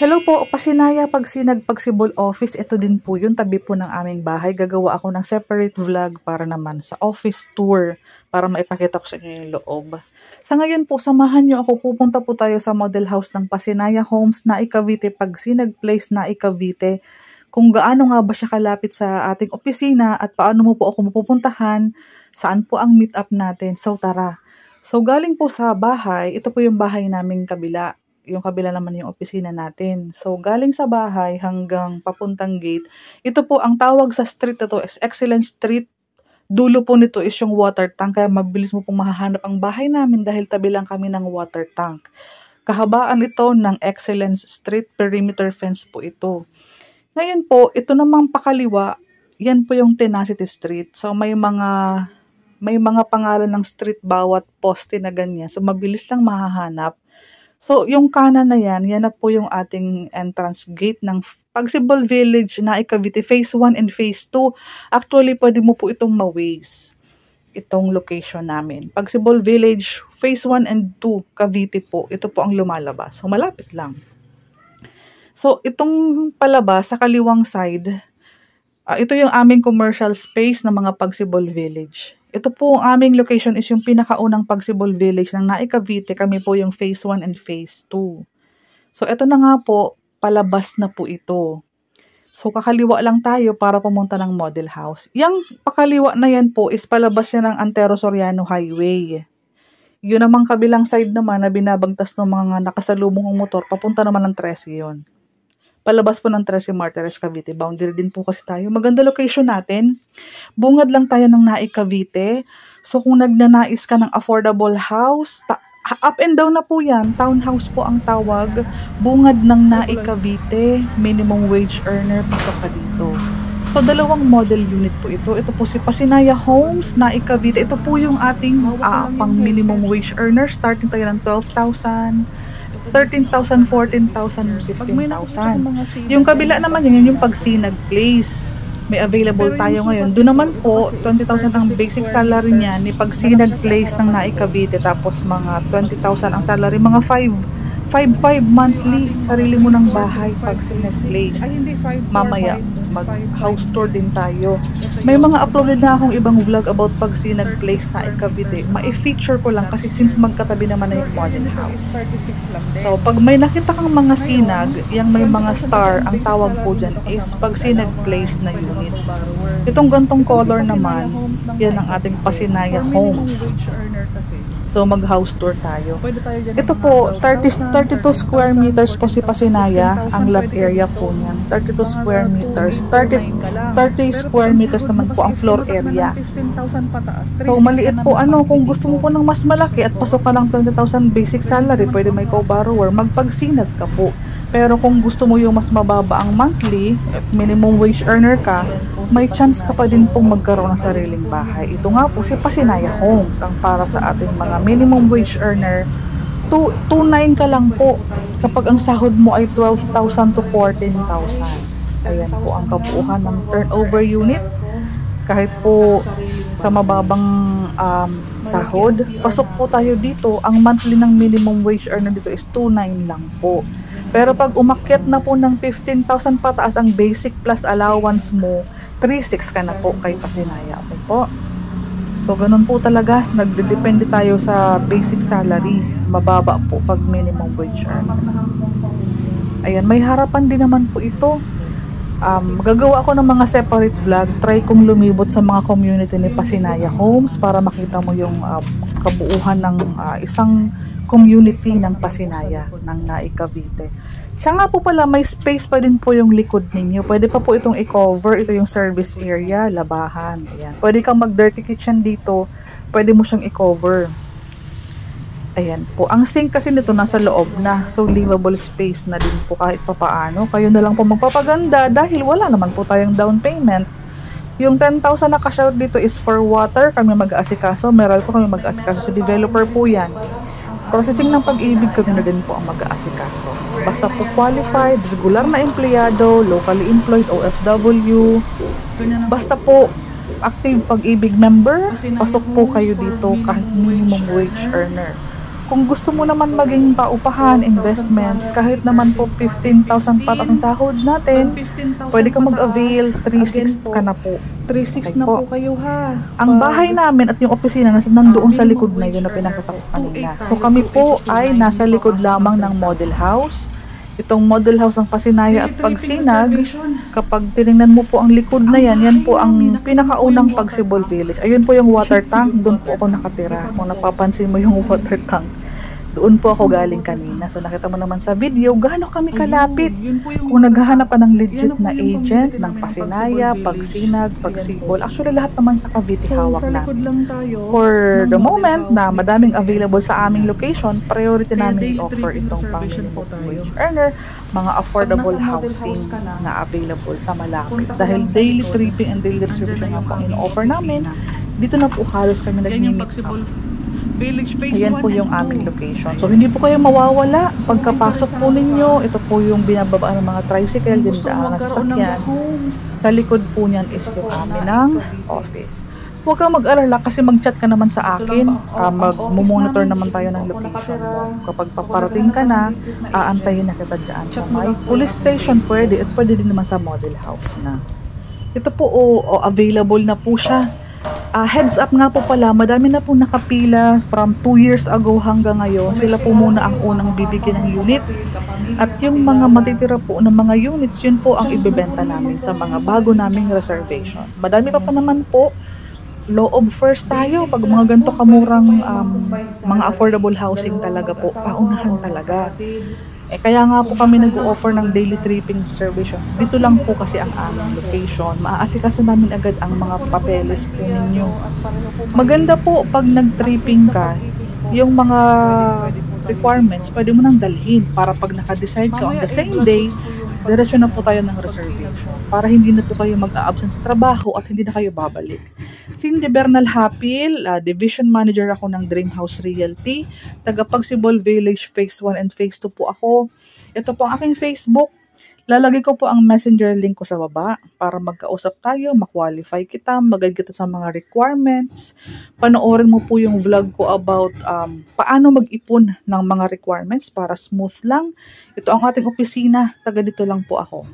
Hello po, Pasinaya Pagsinag Pagsibol Office. Ito din po yung tabi po ng aming bahay. Gagawa ako ng separate vlog para naman sa office tour para maipakita ko sa inyo yung loob. Sa ngayon po, samahan nyo ako. Pupunta po tayo sa model house ng Pasinaya Homes na Cavite, Pagsinag Place na Cavite. Kung gaano nga ba siya kalapit sa ating opisina at paano mo po ako mapupuntahan, saan po ang meet up natin. So tara. So galing po sa bahay, ito po yung bahay naming kabila. Yung kabila naman yung opisina natin. So, galing sa bahay hanggang papuntang gate, ito po ang tawag sa street na to is Excellent Street. Dulo po nito is yung water tank, kaya mabilis mo pong mahahanap ang bahay namin dahil tabi lang kami ng water tank. Kahabaan ito ng Excellence Street, perimeter fence po ito. Ngayon po, ito namang pakaliwa, yan po yung Tenacity Street. So, may mga pangalan ng street bawat poste na ganyan. So, mabilis lang mahahanap. So, yung kanan na yan na po yung ating entrance gate ng Pagsibol Village na Cavite Phase 1 and Phase 2. Actually, pwede mo po itong ma-waze, itong location namin. Pagsibol Village Phase 1 and 2, Cavite po. Ito po ang lumalabas. So, malapit lang. So, itong palabas sa kaliwang side, ito yung aming commercial space ng mga Pagsibol Village. Ito po ang aming location is yung pinakaunang Pagsibol Village ng Cavite. Kami po yung Phase 1 and Phase 2. So, ito na nga po, palabas na po ito. So, kakaliwa lang tayo para pumunta ng model house. Yang pakaliwa na yan po is palabas yan ng Antero Soriano Highway. Yun namang kabilang side naman na binabagtas ng mga nakasalubong ng motor, papunta naman ng 13 yun. Palabas po ng 13 Martires, Cavite. Boundary din po kasi tayo. Maganda location natin. Bungad lang tayo ng Cavite. So kung nagnanais ka ng affordable house, up and down na po yan. Townhouse po ang tawag. Bungad ng Cavite. Minimum wage earner. Pasok ka dito. So dalawang model unit po ito. Ito po si Pasinaya Homes, Cavite. Ito po yung ating pang minimum wage earner. Starting tayo ng 12,000. 13,000, 14,000, 15,000. Yung kabila naman yun yung Pagsinag Place. May available tayo ngayon. Doon naman po, 20,000 ang basic salary niya ni Pagsinag Place ng Cavite. Tapos mga 20,000 ang salary. Mga 5 monthly. Sarili mo ng bahay, Pagsinag Place. Mamaya, mag-house tour din tayo. May mga uploaded na akong ibang vlog about Pagsinag Place na Cavite. Ma-feature ko lang kasi since magkatabi naman na yung model house. So, pag may nakita kang mga sinag, yung may mga star, ang tawag po dyan is Pagsinag Place na unit. Itong gantong color naman, yan ang ating Pasinaya Homes. So, mag-house tour tayo. Ito po, 32 square meters po si Pasinaya, ang lot area po niyan. 32 square meters. 30 square meters naman po ang floor area. So, maliit po. Kung gusto mo po ng mas malaki at pasok ka ng 20,000 basic salary, pwede may co-borrower, magpagsinag ka po. Pero kung gusto mo yung mas mababa ang monthly, at minimum wage earner ka, may chance ka pa din pong magkaroon ng sariling bahay. Ito nga po si Pasinaya Homes, ang para sa ating mga minimum wage earner, 2.9 ka lang po kapag ang sahod mo ay 12,000 to 14,000. Ayan po ang kabuuan ng turnover unit. Kahit po sa mababang sahod, pasok po tayo dito. Ang monthly ng minimum wage earner dito is 2.9 lang po. Pero pag umakyat na po ng 15,000 pataas ang basic plus allowance mo, 3.6 ka na po kay Pasinaya. Okay po? So, ganun po talaga. Nagdedepende tayo sa basic salary. Mababa po pag minimum wage earner. Ayan, may harapan din naman po ito. Gagawa ako ng mga separate vlog. Try kong lumibot sa mga community ni Pasinaya Homes para makita mo yung kabuuhan ng isang community ng Pasinaya ng Cavite. Siya nga po pala, may space pa din po yung likod ninyo. Pwede pa po itong i-cover. Ito yung service area, labahan. Ayan. Pwede kang mag-dirty kitchen dito. Pwede mo siyang i-cover. Ayan po. Ang sink kasi nito nasa loob na. So, livable space na din po kahit papaano. Kayo na lang po magpapaganda dahil wala naman po tayong down payment. Yung 10,000 na ka-shout dito is for water. Kami mag-aasikaso. Meral po kami mag-aasikaso. So, developer po yan. Processing ng pag-ibig kami na din po ang mag-aasikaso. Basta po qualified, regular na empleyado, locally employed, OFW. Basta po active pag-ibig member, pasok po kayo dito kahit minimum wage earner. Kung gusto mo naman maging paupahan, investment, kahit naman po 15,000 patas ang sahod natin, pwede ka mag-avail, 3.6 ka na po. 3.6 na po kayo ha. Ang bahay namin at yung opisina nandoon sa likod na yun na pinakita ko kanina. So kami po ay nasa likod lamang ng model house. Itong model house ng Pasinaya at Pagsinag, kapag tinignan mo po ang likod na yan, yan po ang pinakaunang Pagsibol Village. Ayun po yung water tank, doon po ako nakatira. Kung napapansin mo yung water tank, doon po ako galing kanina. So nakita mo naman sa video, gaano kami kalapit. Kung naghahanap pa ng legit na agent ng Pasinaya, Pagsinag, Pagsibol, actually lahat naman sa Cavite hawak na. For the moment na madaming available sa aming location, priority namin i-offer itong pang-wage earner, mga affordable housing na available sa malapit. Dahil daily tripping and daily distribution nga po ang in-offer namin, dito na po halos kami nag-meet up. Ayan po yung aming location. So, hindi po kayo mawawala. Pagkapasok po ninyo, ito po yung binababaan ng mga tricycle, dinadaan ng sasakyan. Sa likod po niyan is yung amin ng office. Huwag kang mag-alala kasi mag-chat ka naman sa akin. Mag-monitor naman tayo ng location mo. Kapag paparating ka na, aantayin na kita dyan sa may police station. Pwede. At pwede din naman sa model house na. Ito po, available na po siya. Heads up nga po pala, madami na po nakapila from 2 years ago hanggang ngayon. Sila po muna ang unang bibigyan ng unit. At yung mga matitira po ng mga units, yun po ang ibebenta namin sa mga bago naming reservation. Madami pa naman po. Law of first tayo. Pag mga ganito kamurang mga affordable housing talaga po, paunahan talaga. Kaya nga po kami nag-o-offer ng daily tripping reservation. Dito lang po kasi ang aming location. Maaasikaso namin agad ang mga papeles po ninyo. Maganda po pag nag-tripping ka, yung mga requirements pwede mo nang dalhin para pag naka-decide ka on the same day, diretso na po tayo ng reservation para hindi na po kayo mag-a-absent sa trabaho at hindi na kayo babalik. Cindy Bernal Hapil, Division Manager ako ng Dream House Realty, taga Pagsibol Village Phase 1 and Phase 2 po ako. Ito po ang aking Facebook. Lalagay ko po ang messenger link ko sa baba para magkausap tayo, ma-qualify kita, mag-guide kita sa mga requirements. Panoorin mo po yung vlog ko about paano mag-ipon ng mga requirements para smooth lang. Ito ang ating opisina, taga dito lang po ako.